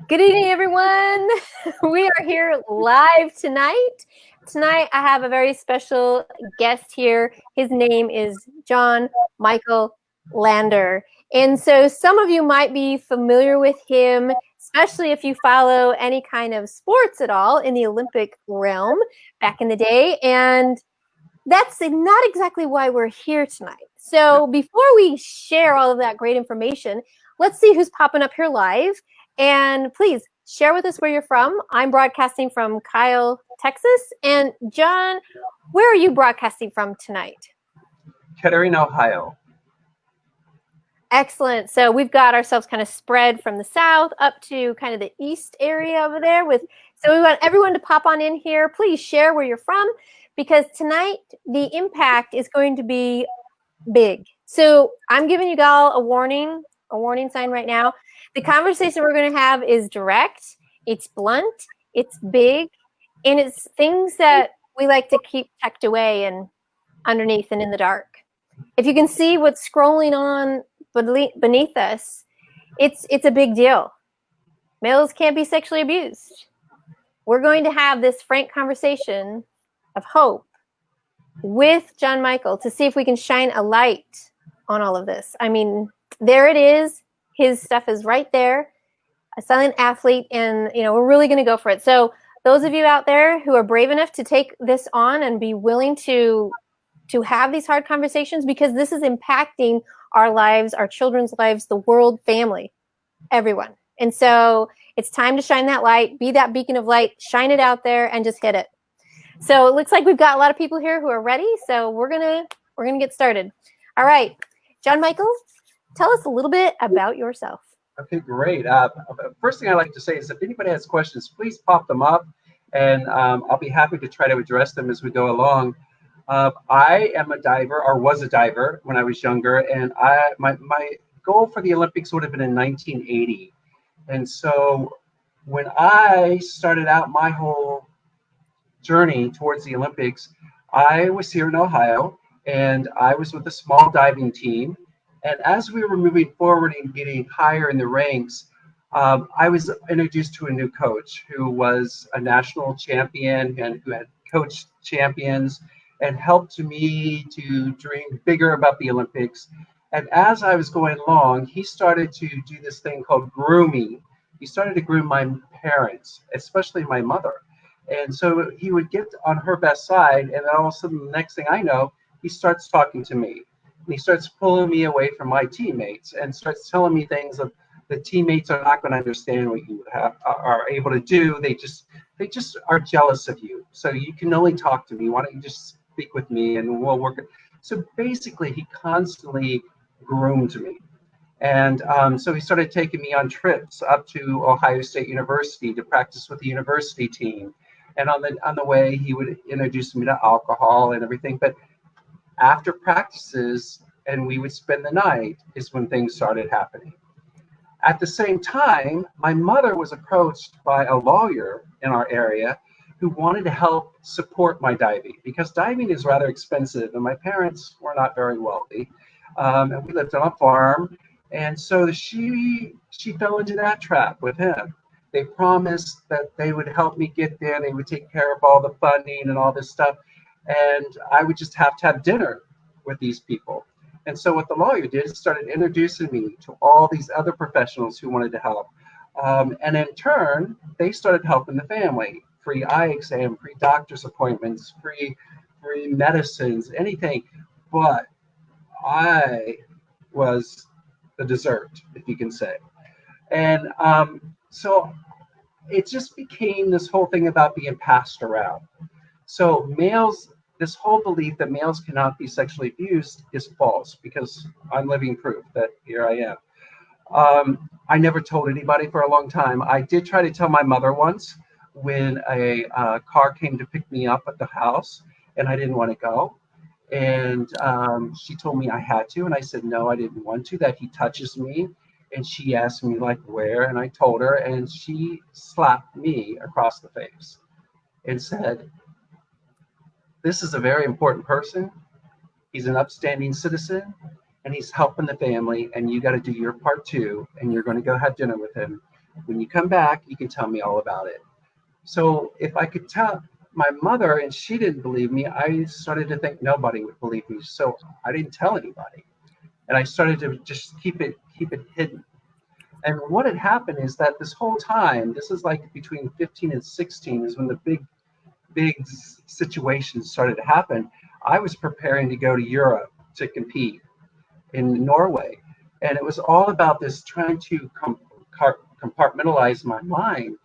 Good evening, everyone. We are here live tonight. Tonight, I have a very special guest here. His name is John-Micheal Lander. And so some of you might be familiar with him, especially if you follow any kind of sports at all in the Olympic realm back in the day. And that's not exactly why we're here tonight. So before we share all of that great information, let's see who's popping up here live. And please share with us where you're from. I'm broadcasting from Kyle, Texas. And John, where are you broadcasting from tonight? Kettering, Ohio. Excellent. So we've got ourselves kind of spread from the south up to kind of the east area over there. So we want everyone to pop on in here. Please share where you're from, because tonight the impact is going to be big. So I'm giving you all a warning sign right now. The conversation we're going to have is direct, it's blunt, it's big, and it's things that we like to keep tucked away and underneath and in the dark. If you can see what's scrolling on beneath us, it's a big deal. Males can't be sexually abused. We're going to have this frank conversation of hope with John-Micheal to see if we can shine a light on all of this. I mean, there it is. His stuff is right there, a silent athlete, and we're really going to go for it. So those of you out there who are brave enough to take this on and be willing to have these hard conversations, because this is impacting our lives, our children's lives, the world, family, everyone. And so it's time to shine that light, be that beacon of light, shine it out there, and just hit it. So it looks like we've got a lot of people here who are ready. So we're gonna get started. All right, John-Micheal, tell us a little bit about yourself. Okay, great. First thing I'd like to say is if anybody has questions, please pop them up, and I'll be happy to try to address them as we go along. I am a diver, or was a diver when I was younger, and my goal for the Olympics would have been in 1980. And so when I started out my whole journey towards the Olympics, I was here in Ohio, and I was with a small diving team. And as we were moving forward and getting higher in the ranks, I was introduced to a new coach who was a national champion and who had coached champions and helped me to dream bigger about the Olympics. And as I was going along, he started to do this thing called grooming. He started to groom my parents, especially my mother. And so he would get on her best side, and then all of a sudden, the next thing I know, he starts talking to me. And he starts pulling me away from my teammates and starts telling me things of the teammates are not going to understand what you are able to do. They just are jealous of you. So you can only talk to me. Why don't you just speak with me and we'll work it. So basically, he constantly groomed me. And so he started taking me on trips up to Ohio State University to practice with the university team. And on the way, he would introduce me to alcohol and everything. But after practices, and we would spend the night, is when things started happening. At the same time, my mother was approached by a lawyer in our area who wanted to help support my diving, because diving is rather expensive, and my parents were not very wealthy. And we lived on a farm. And so she fell into that trap with him. They promised that they would help me get there. They would take care of all the funding and all this stuff. And I would just have to have dinner with these people. And so what the lawyer did is started introducing me to all these other professionals who wanted to help. And in turn, they started helping the family. Free eye exam, free doctor's appointments, free medicines, anything. But I was the dessert, if you can say. And so it just became this whole thing about being passed around. So males, this whole belief that males cannot be sexually abused is false, because I'm living proof that here I am. I never told anybody for a long time. I did try to tell my mother once when a car came to pick me up at the house, and I didn't want to go. And she told me I had to, and I said no, I didn't want to, that he touches me. And she asked me like where, and I told her, and she slapped me across the face and said, this is a very important person. He's an upstanding citizen, and he's helping the family, and you got to do your part too, and you're going to go have dinner with him. When you come back, you can tell me all about it. So if I could tell my mother and she didn't believe me, I started to think nobody would believe me. So I didn't tell anybody. And I started to just keep it hidden. And what had happened is that this whole time, this is like between 15 and 16 is when the big situations started to happen. I was preparing to go to Europe to compete in Norway. And it was all about this trying to compartmentalize my mind.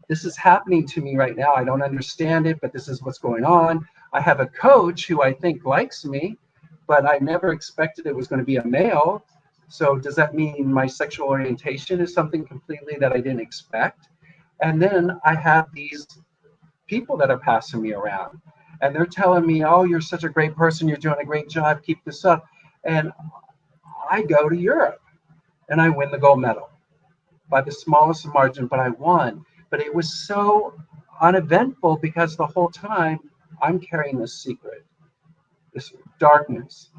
This is happening to me right now. I don't understand it, but this is what's going on. I have a coach who I think likes me, but I never expected it was going to be a male. So does that mean my sexual orientation is something completely that I didn't expect? And then I have these people that are passing me around and they're telling me, oh, you're such a great person. You're doing a great job. Keep this up. And I go to Europe and I win the gold medal by the smallest margin, but I won. But it was so uneventful because the whole time I'm carrying this secret, this darkness.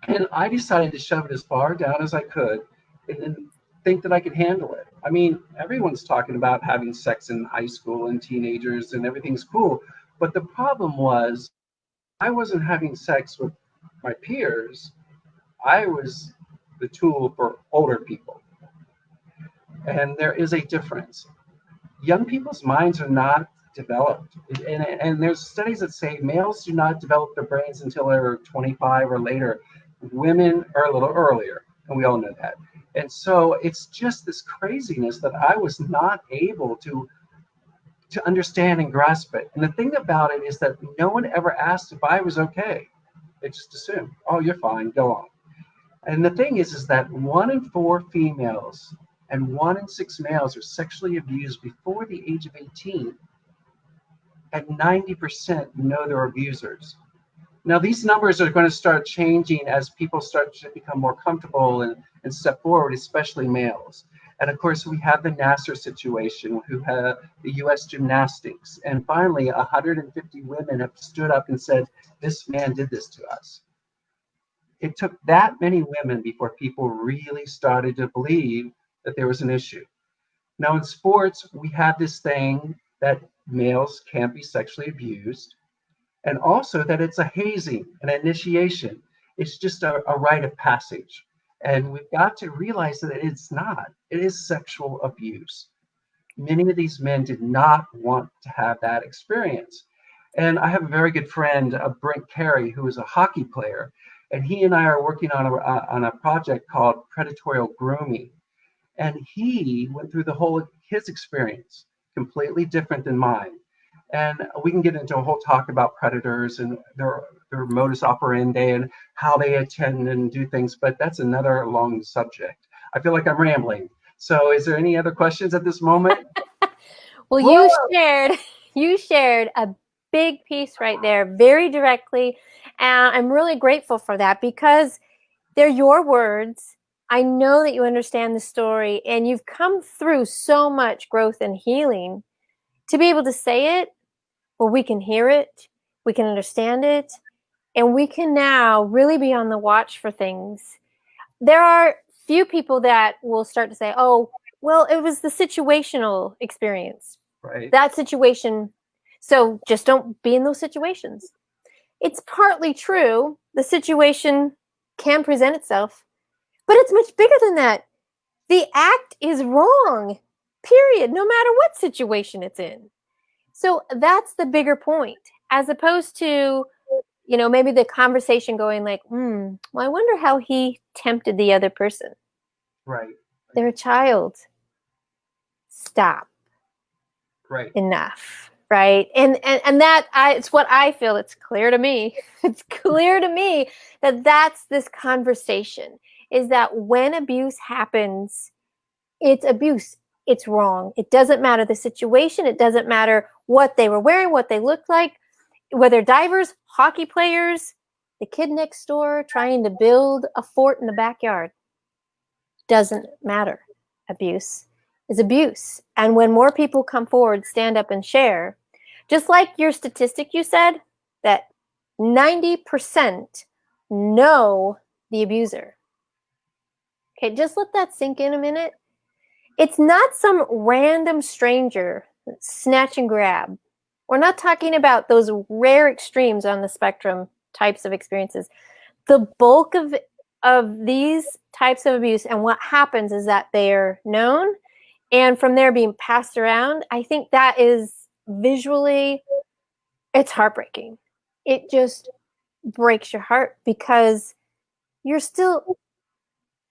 And I decided to shove it as far down as I could and think that I could handle it. I mean, everyone's talking about having sex in high school and teenagers and everything's cool. But the problem was I wasn't having sex with my peers. I was the tool for older people. And there is a difference. Young people's minds are not developed. And there's studies that say males do not develop their brains until they're 25 or later. Women are a little earlier, and we all know that. And so it's just this craziness that I was not able to understand and grasp it. And the thing about it is that no one ever asked if I was okay. They just assumed, oh, you're fine, go on. And the thing is that 1 in 4 females and 1 in 6 males are sexually abused before the age of 18, and 90% know their abusers. Now, these numbers are going to start changing as people start to become more comfortable and step forward, especially males. And of course, we have the Nasser situation, who have the U.S. gymnastics. And finally, 150 women have stood up and said, this man did this to us. It took that many women before people really started to believe that there was an issue. Now, in sports, we have this thing that males can't be sexually abused, and also that it's a hazing, an initiation. It's just a rite of passage. And we've got to realize that it's not. It is sexual abuse. Many of these men did not want to have that experience. And I have a very good friend, Brent Carey, who is a hockey player, and he and I are working on a project called predatorial grooming. And he went through his experience, completely different than mine. And we can get into a whole talk about predators and their modus operandi and how they attend and do things, but that's another long subject. I feel like I'm rambling. So is there any other questions at this moment? Well, you shared a big piece right there, very directly. And I'm really grateful for that because they're your words. I know that you understand the story and you've come through so much growth and healing to be able to say it, where we can hear it, we can understand it, and we can now really be on the watch for things. There are few people that will start to say, oh, well, it was the situational experience. Right. That situation. So just don't be in those situations. It's partly true. The situation can present itself, but it's much bigger than that. The act is wrong, period, no matter what situation it's in. So that's the bigger point, as opposed to, maybe the conversation going like, well, I wonder how he tempted the other person. Right. They're a child. Stop. Right. Enough. Right. And that it's what I feel. It's clear to me. It's clear to me that that's this conversation, is that when abuse happens, it's abuse. It's wrong. It doesn't matter the situation. It doesn't matter what they were wearing, what they looked like, whether divers, hockey players, the kid next door trying to build a fort in the backyard. Doesn't matter. Abuse is abuse. And when more people come forward, stand up and share, just like your statistic you said, that 90% know the abuser. Okay, just let that sink in a minute. It's not some random stranger snatch and grab. We're not talking about those rare extremes on the spectrum types of experiences. The bulk of these types of abuse and what happens is that they're known and from there being passed around. I think that is visually, it's heartbreaking. It just breaks your heart because you're still,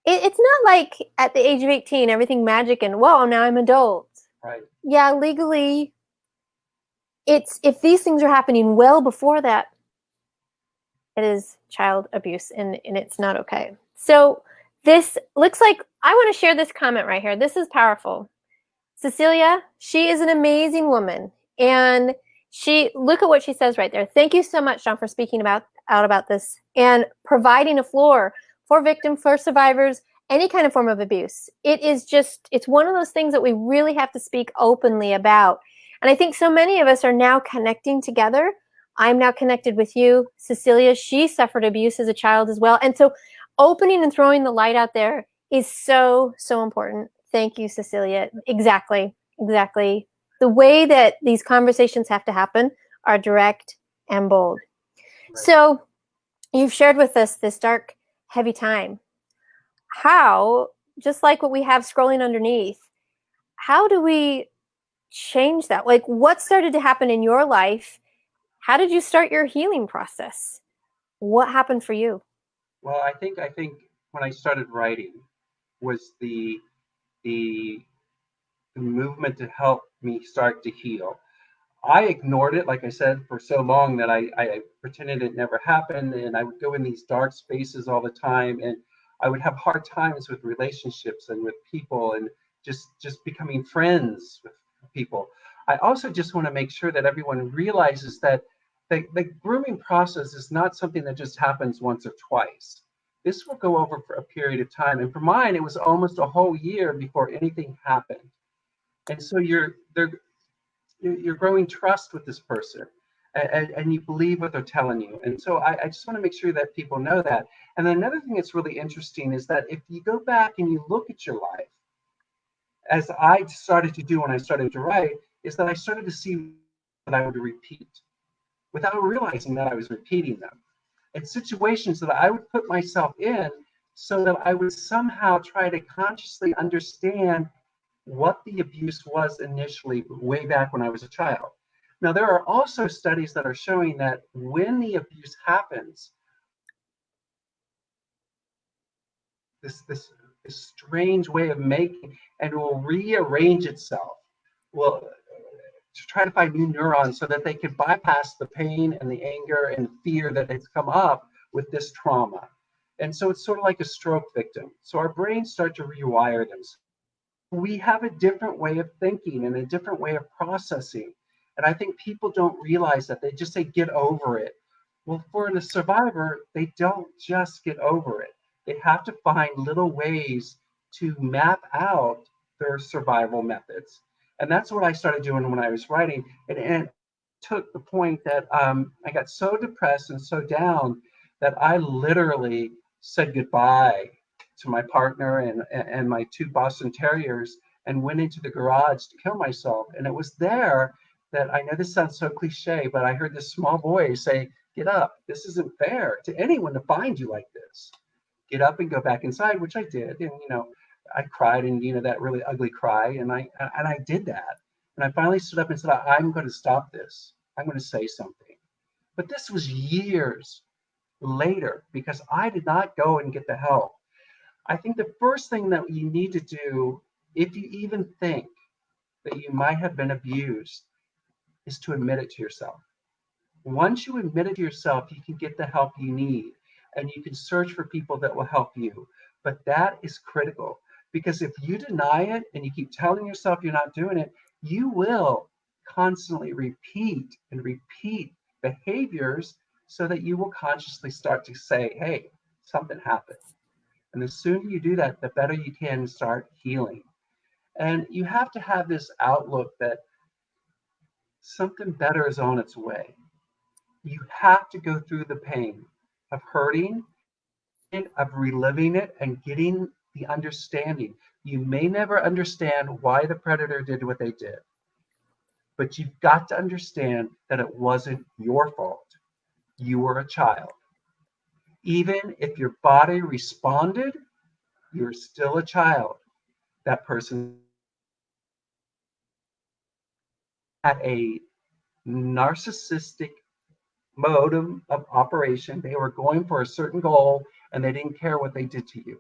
it's not like at the age of 18 everything magic and whoa, now I'm adult. Right. Yeah, legally, it's if these things are happening well before that, it is child abuse and it's not okay. So this looks like I want to share this comment right here. This is powerful. Cecilia, she is an amazing woman. And she look at what she says right there. Thank you so much, John, for speaking out about this and providing a floor for victims, for survivors, any kind of form of abuse. It is just, it's one of those things that we really have to speak openly about. And I think so many of us are now connecting together. I'm now connected with you. Cecilia, she suffered abuse as a child as well. And so opening and throwing the light out there is so, so important. Thank you, Cecilia. Exactly. Exactly. The way that these conversations have to happen are direct and bold. Right. So you've shared with us this dark, heavy time. How, just like what we have scrolling underneath, how do we change that? Like, what started to happen in your life? How did you start your healing process? What happened for you? Well, I think when I started writing was the the movement to help me start to heal. I ignored it, like I said, for so long that I pretended it never happened, and I would go in these dark spaces all the time, and I would have hard times with relationships and with people, and just becoming friends with people. I also just want to make sure that everyone realizes that the grooming process is not something that just happens once or twice. This will go over for a period of time, and for mine, it was almost a whole year before anything happened. And so you're growing trust with this person, and you believe what they're telling you. And so I just want to make sure that people know that. And then another thing that's really interesting is that if you go back and you look at your life, as I started to do when I started to write, is that I started to see that I would repeat without realizing that I was repeating them. And situations that I would put myself in so that I would somehow try to consciously understand what the abuse was initially, way back when I was a child. Now, there are also studies that are showing that when the abuse happens, this strange way of making, and it will rearrange itself, will to try to find new neurons so that they can bypass the pain and the anger and fear that has come up with this trauma. And so it's sort of like a stroke victim. So our brains start to rewire themselves. We have a different way of thinking and a different way of processing. And I think people don't realize that. They just say, get over it. Well, for the survivor, they don't just get over it. They have to find little ways to map out their survival methods. And that's what I started doing when I was writing. And took the point that I got so depressed and so down that I literally said goodbye to my partner and my two Boston Terriers and went into the garage to kill myself. And it was there that, I know this sounds so cliche, but I heard this small voice say, get up. This isn't fair to anyone to find you like this. Get up and go back inside, which I did. And, I cried, and, that really ugly cry. And I did that. And I finally stood up and said, I'm going to stop this. I'm going to say something. But this was years later because I did not go and get the help. I think the first thing that you need to do, if you even think that you might have been abused, is to admit it to yourself. Once you admit it to yourself, you can get the help you need, and you can search for people that will help you. But that is critical, because if you deny it and you keep telling yourself you're not doing it, you will constantly repeat and repeat behaviors so that you will consciously start to say, hey, something happened. And the sooner you do that, the better you can start healing. And you have to have this outlook that something better is on its way. You have to go through the pain of hurting, of reliving it, and getting the understanding. You may never understand why the predator did what they did, but you've got to understand that it wasn't your fault. You were a child. Even if your body responded, you're still a child. That person had a narcissistic mode of operation. They were going for a certain goal and they didn't care what they did to you.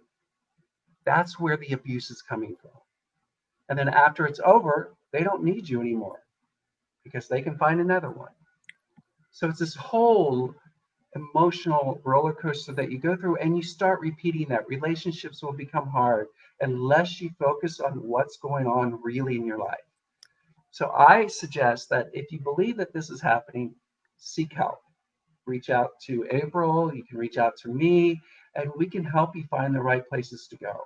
That's where the abuse is coming from. And then after it's over, they don't need you anymore because they can find another one. So it's this whole emotional roller coaster that you go through, and you start repeating that. Relationships will become hard unless you focus on what's going on really in your life. So I suggest that if you believe that this is happening, seek help. Reach out to April, you can reach out to me, and we can help you find the right places to go.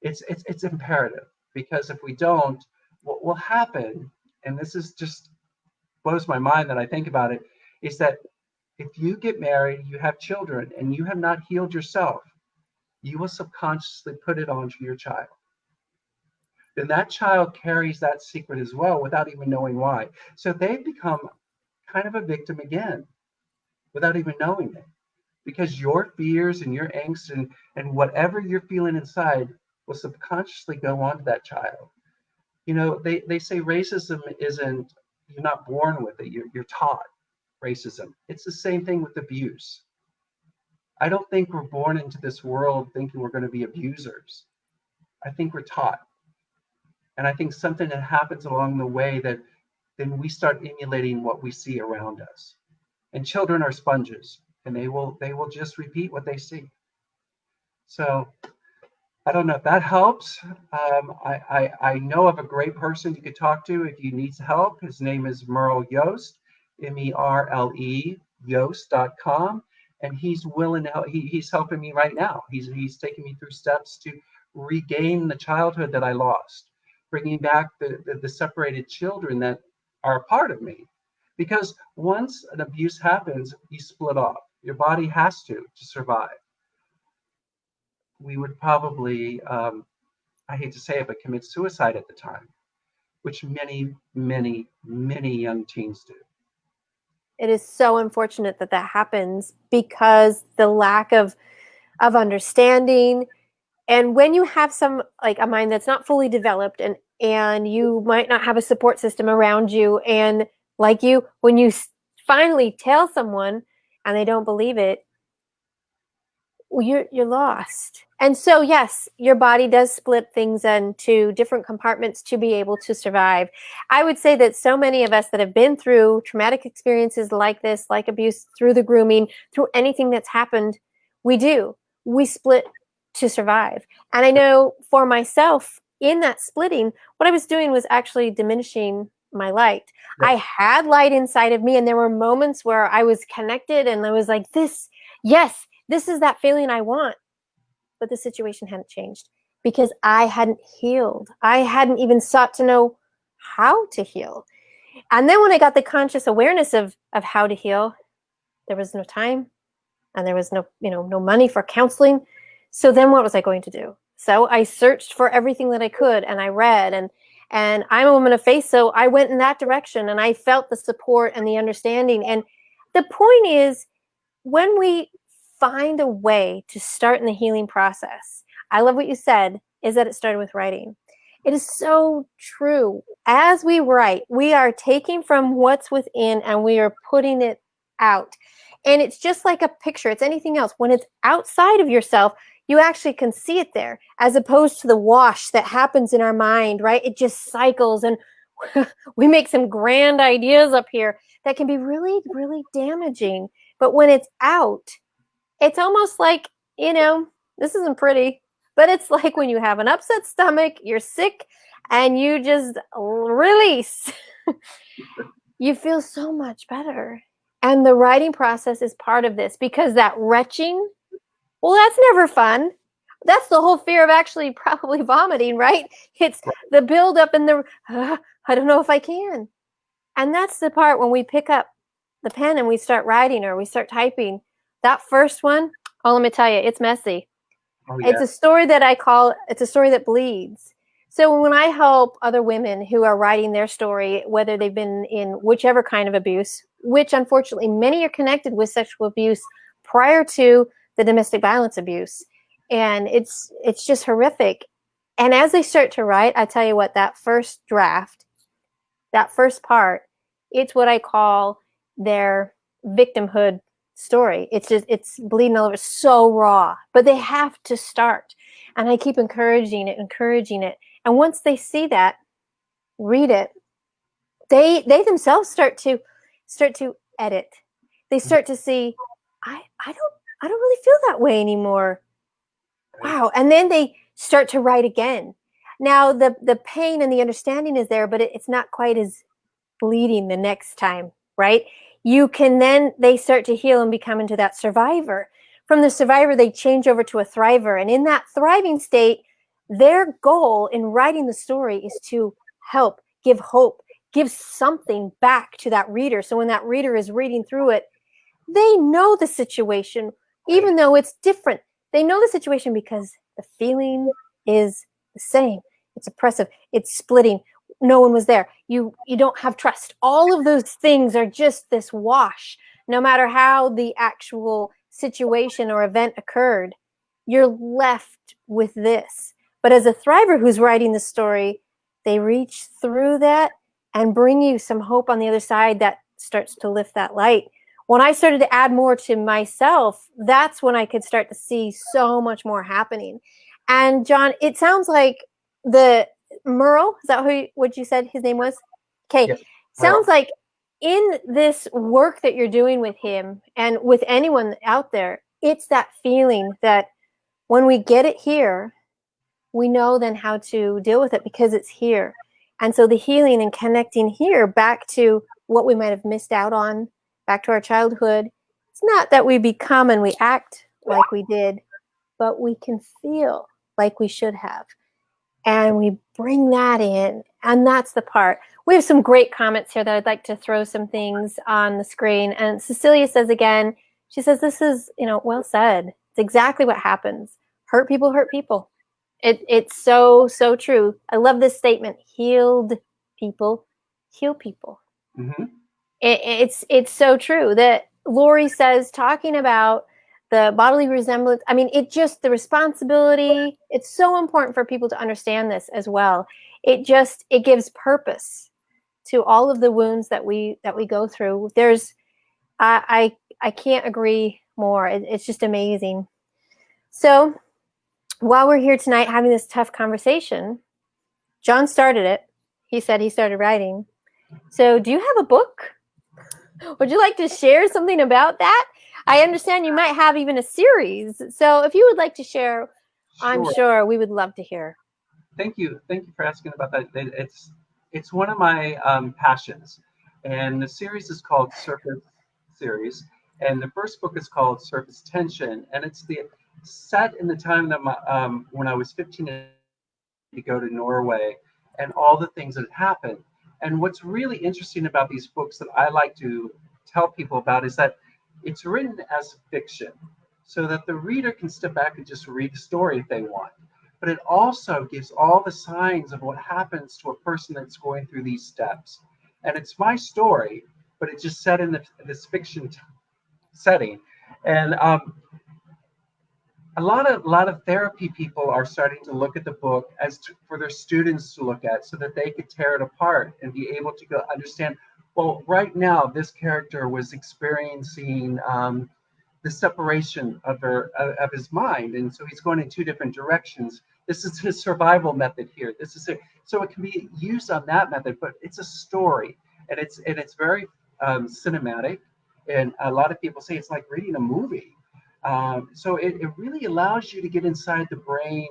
It's imperative, because if we don't, what will happen, and this is just blows my mind that I think about it, is that if you get married, you have children, and you have not healed yourself, you will subconsciously put it onto your child. Then that child carries that secret as well without even knowing why. So they become kind of a victim again without even knowing it. Because your fears and your angst and whatever you're feeling inside will subconsciously go on to that child. You know, they say racism isn't, you're not born with it, you're taught racism. It's the same thing with abuse. I don't think we're born into this world thinking we're going to be abusers. I think we're taught. And I think something that happens along the way that then we start emulating what we see around us. And children are sponges, and they will just repeat what they see. So I don't know if that helps. I know of a great person you could talk to if you need help. His name is Merle Yost, Merle, Yost.com. And he's willing to help. He's helping me right now. He's taking me through steps to regain the childhood that I lost, bringing back the separated children that are a part of me. Because once an abuse happens, you split off. Your body has to survive. We would probably, I hate to say it, but commit suicide at the time, which many, many, many young teens do. It is so unfortunate that that happens because the lack of understanding. And when you have some, like, a mind that's not fully developed, and you might not have a support system around you, and like you, when you finally tell someone and they don't believe it, well, you're lost. And so yes, your body does split things into different compartments to be able to survive. I would say that so many of us that have been through traumatic experiences like this, like abuse, through the grooming, through anything that's happened, we split to survive. And I know for myself, in that splitting, what I was doing was actually diminishing my light. Yep. I had light inside of me, and there were moments where I was connected and I was like, yes, this is that feeling I want. But the situation hadn't changed because I hadn't healed. I hadn't even sought to know how to heal. And then when I got the conscious awareness of how to heal, there was no time, and there was no money for counseling. So then what was I going to do? So I searched for everything that I could, and I read, and I'm a woman of faith, so I went in that direction, and I felt the support and the understanding. And the point is, when we find a way to start in the healing process, I love what you said, is that it started with writing. It is so true. As we write, we are taking from what's within and we are putting it out. And it's just like a picture. It's anything else. When it's outside of yourself, you actually can see it there, as opposed to the wash that happens in our mind, right? It just cycles, and we make some grand ideas up here that can be really, really damaging. But when it's out, it's almost like, this isn't pretty, but it's like when you have an upset stomach, you're sick, and you just release. You feel so much better. And the writing process is part of this, because that retching, well, that's never fun. That's the whole fear of actually probably vomiting, right? It's the buildup and I don't know if I can. And that's the part when we pick up the pen and we start writing or we start typing. That first one, oh, let me tell you, it's messy. Oh It's yeah. a story that I call, it's a story that bleeds. So when I help other women who are writing their story, whether they've been in whichever kind of abuse, which unfortunately many are connected with sexual abuse prior to the domestic violence abuse, and it's just horrific. And as they start to write, I tell you what, that first draft, that first part, it's what I call their victimhood story. It's just, it's bleeding all over, so raw, but they have to start. And I keep encouraging it, encouraging it. And once they see that, read it, they themselves start to edit. They start to see, I don't really feel that way anymore. Right. Wow. And then they start to write again. Now the pain and the understanding is there, but it's not quite as bleeding the next time, right? You can then, they start to heal and become into that survivor. From the survivor, they change over to a thriver. And in that thriving state, their goal in writing the story is to help, give hope, give something back to that reader. So when that reader is reading through it, they know the situation, Right. even though it's different. They know the situation because the feeling is the same. It's oppressive. It's splitting. No one was there. You don't have trust. All of those things are just this wash. No matter how the actual situation or event occurred, you're left with this. But as a thriver who's writing the story, they reach through that and bring you some hope on the other side that starts to lift that light. When I started to add more to myself, that's when I could start to see so much more happening. And John, it sounds like the Merle, is that what you said his name was? Okay. Yes. Sounds Well, like in this work that you're doing with him and with anyone out there, it's that feeling that when we get it here, we know then how to deal with it because it's here. And so the healing and connecting here back to what we might have missed out on, back to our childhood. It's not that we become and we act like we did, but we can feel like we should have. And we bring that in. And that's the part. We have some great comments here that I'd like to throw some things on the screen. And Cecilia says again, she says, this is, well said. It's exactly what happens. Hurt people hurt people. It's so, so true. I love this statement. Healed people heal people. mm-hmm. It's so true that Lori says, talking about the bodily resemblance. I mean, it just, the responsibility, it's so important for people to understand this as well. It gives purpose to all of the wounds that we go through. I can't agree more. It's just amazing. So while we're here tonight having this tough conversation, John started it. He said he started writing. So do you have a book? Would you like to share something about that? I understand you might have even a series. So if you would like to share, I'm Sure. sure we would love to hear. Thank you. Thank you for asking about that. It's one of my passions, and the series is called Surface Series, and the first book is called Surface Tension, and it's the set in the time that when I was 15 to go to Norway, and all the things that happened. And what's really interesting about these books that I like to tell people about is that it's written as fiction, so that the reader can step back and just read the story if they want. But it also gives all the signs of what happens to a person that's going through these steps. And it's my story, but it's just set in this fiction setting. And a lot of therapy people are starting to look at the book for their students to look at, so that they could tear it apart and be able to go understand. Well, right now this character was experiencing the separation of his mind, and so he's going in two different directions. This is his survival method here. This is it. So it can be used on that method, but it's a story, and it's very cinematic, and a lot of people say it's like reading a movie. So it really allows you to get inside the brain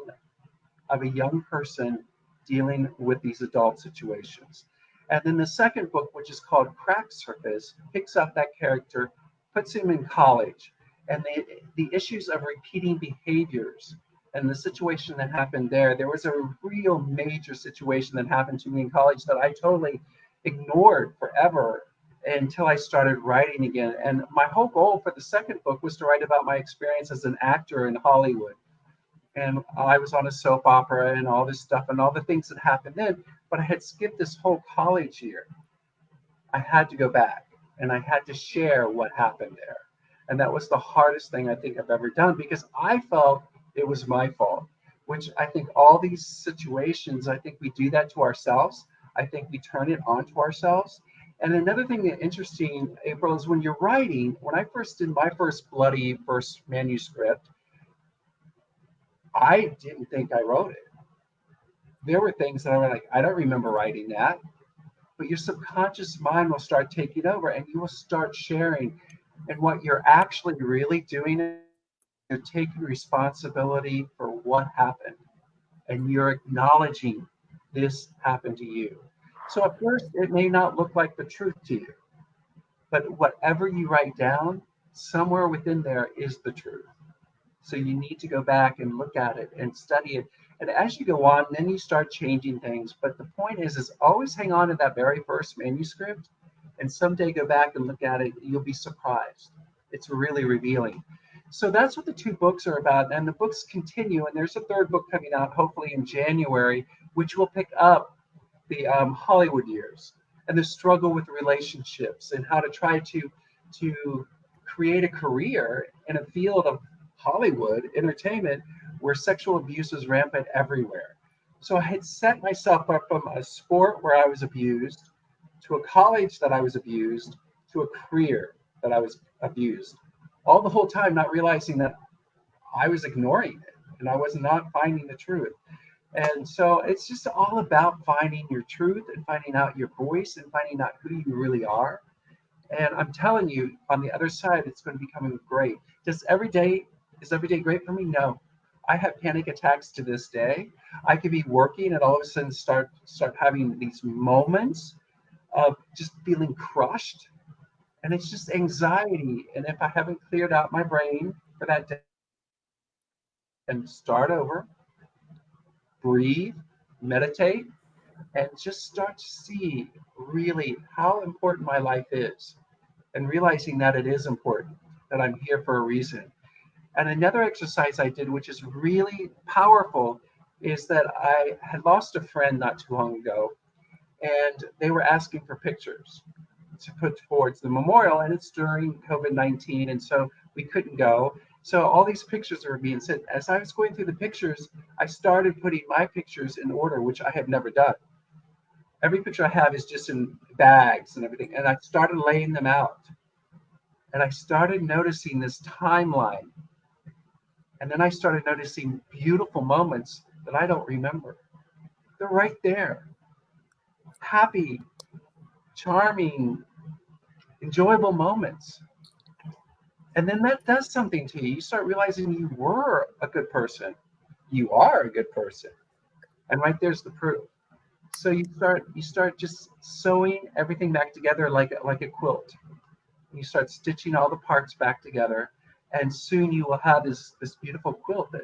of a young person dealing with these adult situations. And then the second book, which is called Crack Surface, picks up that character, puts him in college, and the issues of repeating behaviors and the situation that happened there. There was a real major situation that happened to me in college that I totally ignored forever until I started writing again. And my whole goal for the second book was to write about my experience as an actor in Hollywood. and I was on a soap opera and all this stuff and all the things that happened then. But I had skipped this whole college year. I had to go back and I had to share what happened there. And that was the hardest thing I think I've ever done because I felt it was my fault, which I think all these situations, I think we do that to ourselves. I think we turn it on to ourselves. And another thing that's interesting, April, is when you're writing, when I first did my first bloody first manuscript, I didn't think I wrote it. There were things that I was like, I don't remember writing that. But your subconscious mind will start taking over and you will start sharing. And what you're actually really doing is you're taking responsibility for what happened and you're acknowledging this happened to you. So at first, it may not look like the truth to you, but whatever you write down, somewhere within there is the truth. So you need to go back and look at it and study it. And as you go on, then you start changing things. But the point is always hang on to that very first manuscript and someday go back and look at it. You'll be surprised. It's really revealing. So that's what the two books are about. And the books continue. And there's a third book coming out, hopefully in January, which will pick up the Hollywood years and the struggle with relationships and how to try to create a career in a field of Hollywood entertainment where sexual abuse is rampant everywhere. So I had set myself up from a sport where I was abused to a college that I was abused to a career that I was abused. All the whole time not realizing that I was ignoring it and I was not finding the truth. And so it's just all about finding your truth and finding out your voice and finding out who you really are. And I'm telling you, on the other side, it's going to be becoming great. Is every day great for me? No. I have panic attacks to this day. I could be working and all of a sudden start having these moments of just feeling crushed. And it's just anxiety. And if I haven't cleared out my brain for that day and start over, breathe, meditate, and just start to see really how important my life is and realizing that it is important, that I'm here for a reason. And another exercise I did, which is really powerful, is that I had lost a friend not too long ago, and they were asking for pictures to put towards the memorial, and it's during COVID-19, and so we couldn't go. So all these pictures were being sent. As I was going through the pictures, I started putting my pictures in order, which I have never done. Every picture I have is just in bags and everything, and I started laying them out. And I started noticing this timeline. And then I started noticing beautiful moments that I don't remember. They're right there. Happy, charming, enjoyable moments. And then that does something to you. You start realizing you were a good person. You are a good person. And right there's the proof. So you start just sewing everything back together like a quilt. You start stitching all the parts back together, and soon you will have this beautiful quilt that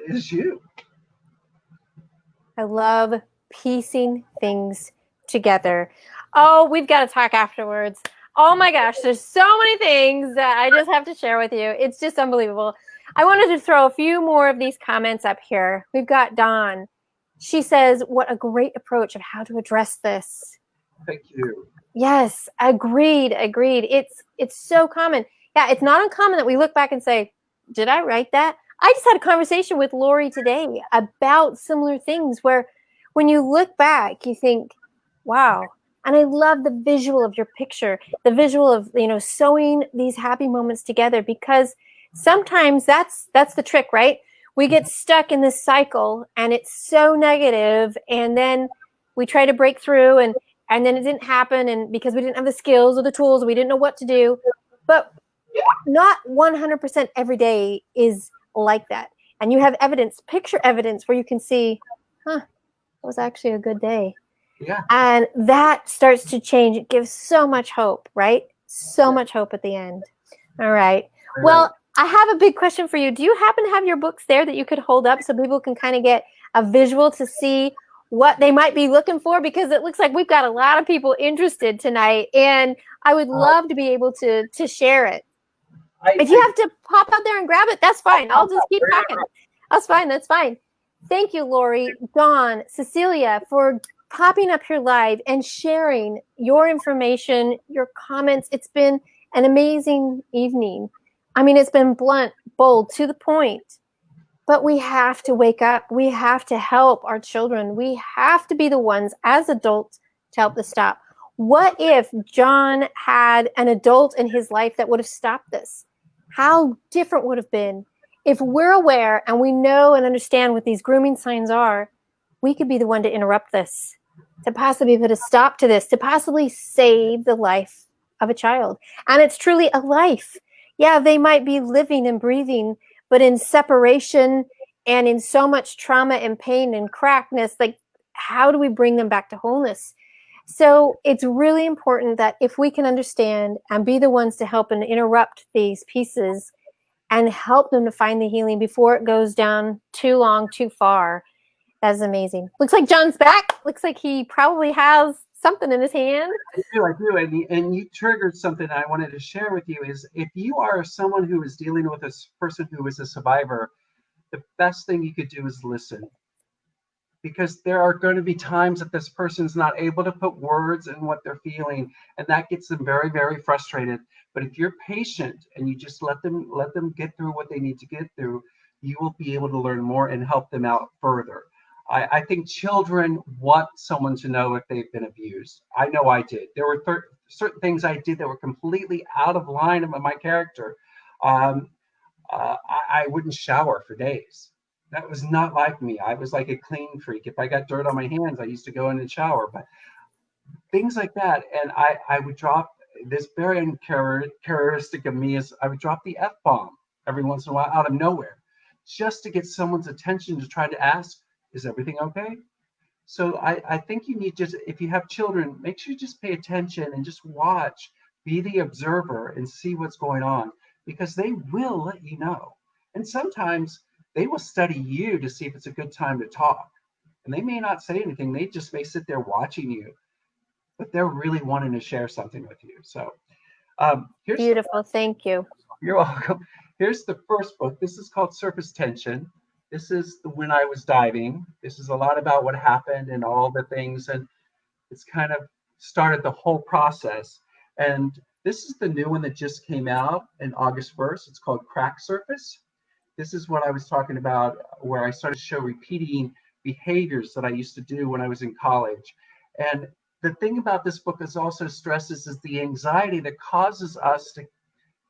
is you. I love piecing things together. Oh, we've got to talk afterwards. Oh my gosh, there's so many things that I just have to share with you. It's just unbelievable. I wanted to throw a few more of these comments up here. We've got Dawn. She says, what a great approach of how to address this. Thank you. Yes, agreed. It's so common. Yeah, it's not uncommon that we look back and say, did I write that? I just had a conversation with Lori today about similar things where when you look back, you think, wow. And I love the visual of your picture, the visual of, sewing these happy moments together, because sometimes that's the trick, right? We get stuck in this cycle and it's so negative, and then we try to break through and then it didn't happen, and because we didn't have the skills or the tools, we didn't know what to do. But not 100% every day is like that. And you have evidence, picture evidence, where you can see, it was actually a good day. Yeah. And that starts to change. It gives so much hope, right? So much hope at the end. All right. Well, I have a big question for you. Do you happen to have your books there that you could hold up so people can kind of get a visual to see what they might be looking for? Because it looks like we've got a lot of people interested tonight, and I would love to be able to share it. If you have to pop out there and grab it, that's fine. I'll just keep talking. That's fine. That's fine. Thank you, Lori, Dawn, Cecilia, for popping up here live and sharing your information, your comments. It's been an amazing evening. I mean, it's been blunt, bold, to the point. But we have to wake up. We have to help our children. We have to be the ones as adults to help this stop. What if John had an adult in his life that would have stopped this? How different would have been? If we're aware and we know and understand what these grooming signs are, we could be the one to interrupt this, to possibly put a stop to this, to possibly save the life of a child. And it's truly a life. Yeah, they might be living and breathing, but in separation and in so much trauma and pain and crackness, like, how do we bring them back to wholeness? So it's really important that if we can understand and be the ones to help and interrupt these pieces and help them to find the healing before it goes down too long, too far. That's amazing. Looks like John's back. Looks like he probably has something in his hand. I do. And you triggered something I wanted to share with you is if you are someone who is dealing with a person who is a survivor, the best thing you could do is listen. Because there are going to be times that this person's not able to put words in what they're feeling, and that gets them very, very frustrated. But if you're patient and you just let them get through what they need to get through, you will be able to learn more and help them out further. I think children want someone to know if they've been abused. I know I did. There were certain things I did that were completely out of line of my character. I wouldn't shower for days. That was not like me. I was like a clean freak. If I got dirt on my hands, I used to go in and shower. But things like that. And I would drop this very uncharacteristic of me is I would drop the F-bomb every once in a while out of nowhere just to get someone's attention to try to ask, is everything okay? So I think you need just, if you have children, make sure you just pay attention and just watch, be the observer and see what's going on because they will let you know. And sometimes they will study you to see if it's a good time to talk. And they may not say anything. They just may sit there watching you, but they're really wanting to share something with you. So here's beautiful. Thank you. You're welcome. Here's the first book. This is called Surface Tension. This is when I was diving. This is a lot about what happened and all the things. And it's kind of started the whole process. And this is the new one that just came out in August 1st. It's called Crack Surface. This is what I was talking about, where I started to show repeating behaviors that I used to do when I was in college. And the thing about this book is also stresses is the anxiety that causes us to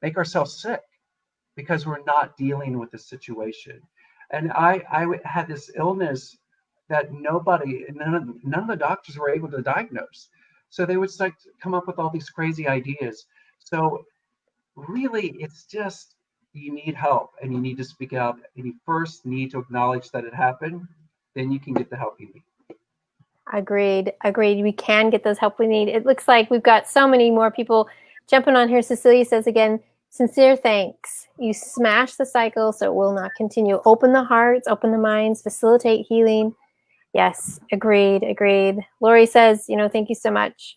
make ourselves sick because we're not dealing with the situation. And I had this illness that none of the doctors were able to diagnose. So they would start to come up with all these crazy ideas. So really, it's just, you need help and you need to speak up and you first need to acknowledge that it happened, then you can get the help you need. Agreed. We can get those help we need. It looks like we've got so many more people jumping on here. Cecilia says again, sincere thanks. You smash the cycle so it will not continue. Open the hearts, open the minds, facilitate healing. Yes, agreed. Lori says, thank you so much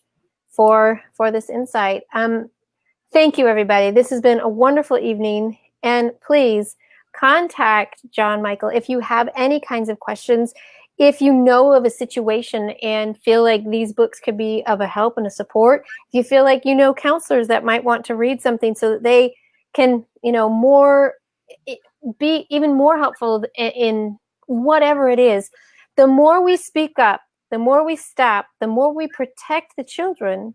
for this insight. Thank you, everybody. This has been a wonderful evening. And please contact John-Micheal if you have any kinds of questions. If you know of a situation and feel like these books could be of a help and a support, if you feel like counselors that might want to read something so that they can, be even more helpful in whatever it is, the more we speak up, the more we stop, the more we protect the children,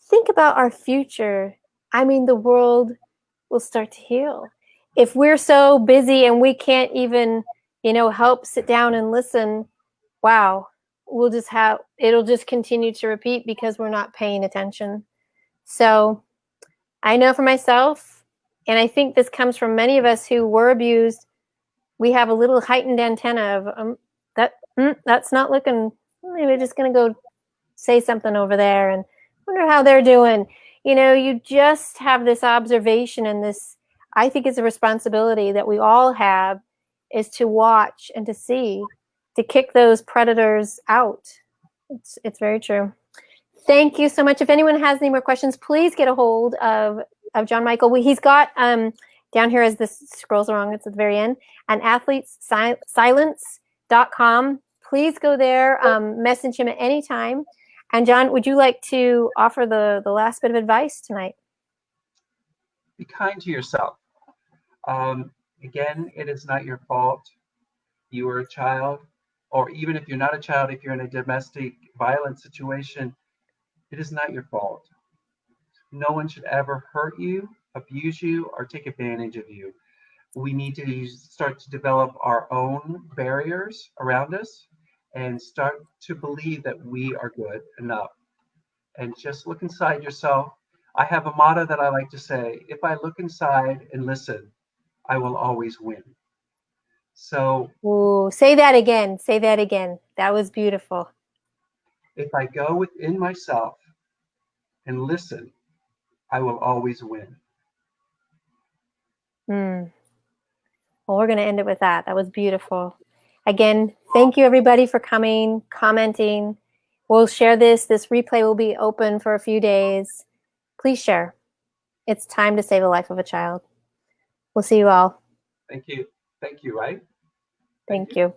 think about our future. I mean, the world will start to heal. If we're so busy and we can't even, help sit down and listen, wow, it'll just continue to repeat because we're not paying attention. So I know for myself, and I think this comes from many of us who were abused, we have a little heightened antenna of that's not looking, maybe we're just going to go say something over there and wonder how they're doing. You just have this observation, and this, I think, is a responsibility that we all have, is to watch and to see, to kick those predators out. It's very true. Thank you so much. If anyone has any more questions, please get a hold of John-Micheal. He's got down here as this scrolls along, it's at the very end, and athletessilence.com. Please go there, message him at any time. And John, would you like to offer the last bit of advice tonight? Be kind to yourself. Again, it is not your fault. You were a child, or even if you're not a child, if you're in a domestic violence situation, it is not your fault. No one should ever hurt you, abuse you, or take advantage of you. We need to start to develop our own barriers around us and start to believe that we are good enough. And just look inside yourself. I have a motto that I like to say: if I look inside and listen, I will always win. So Ooh, say that again. Say that again. That was beautiful. if I go within myself and listen, I will always win. Well, we're going to end it with that. That was beautiful. Again, thank you everybody for coming, commenting. We'll share this. This replay will be open for a few days. Please share. It's time to save the life of a child. We'll see you all. Thank you. Thank you, right? Thank you.